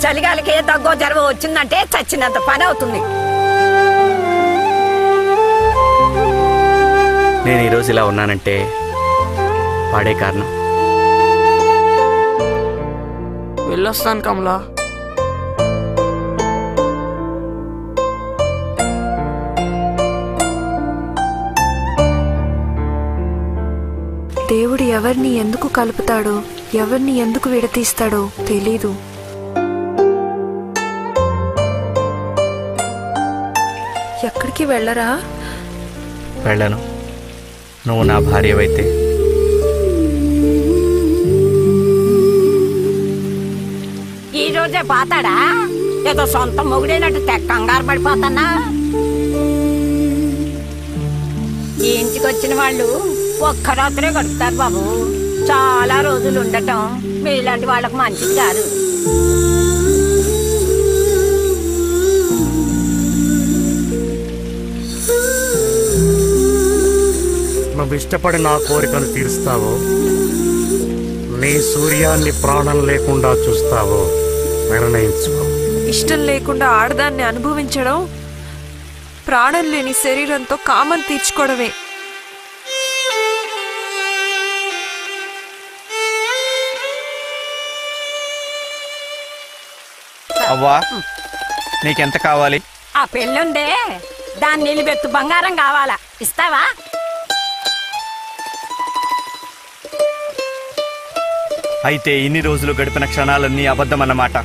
చలిగాలికి ఏ దగ్గో జరవ వచ్చిందంటే చచ్చినంత పని అవుతుంది. నేను ఈరోజు ఇలా ఉన్నానంటే వాడే కారణం. వెళ్ళొస్తాను కమలా. దేవుడు ఎవరిని ఎందుకు కలుపుతాడో, ఎవరిని ఎందుకు విడతీస్తాడో తెలీదు. ఎక్కడికి వెళ్ళరా? వెళ్ళను. నువ్వు నా భార్యవైతే. ఈ రోజే పోతాడా? ఏదో సొంత మొగుడైనట్టు కంగారు పడిపోతానా? ఈ ఇంటికి వచ్చిన వాళ్ళు ఒక్క రాత్రే గడుపుతారు బాబు. చాలా రోజులు ఉండటం మీలాంటి వాళ్ళకు మంచిది కాదు. నువ్వు ఇష్టపడి నా కోరికను తీరుస్తావో, నీ సూర్యాన్ని ప్రాణం లేకుండా చూస్తావో నిర్ణయించుకో. ఇష్టం లేకుండా ఆడదాన్ని అనుభవించడం ప్రాణం లేని శరీరంతో కామం తీర్చుకోవడమే. అవ్వా, నీకెంత కావాలి? ఆ పెళ్ళుందే, దాన్ని నిలబెత్తు బంగారం కావాలా? ఇస్తావా? అయితే ఇన్ని రోజులు గడిపిన క్షణాలన్నీ అబద్ధమన్నమాట.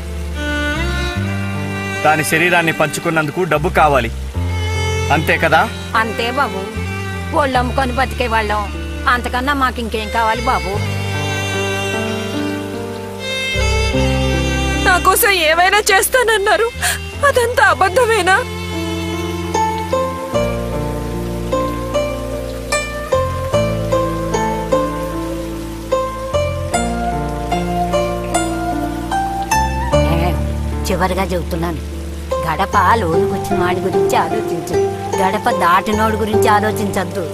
దాని శరీరాన్ని పంచుకున్నందుకు డబ్బు కావాలి, అంతే కదా? అంతే బాబు. ఒళ్ళు అమ్ముకొని బతికే వాళ్ళం, అంతకన్నా మాకు ఇంకేం కావాలి బాబు? నా కోసం ఏమైనా చేస్తానన్నారు, అదంతా అబద్ధమేనా? చివరిగా చెబుతున్నాను, గడప లోనుకొచ్చిన వాడి గురించి ఆలోచించు, గడప దాటినోడి గురించి ఆలోచించద్దు.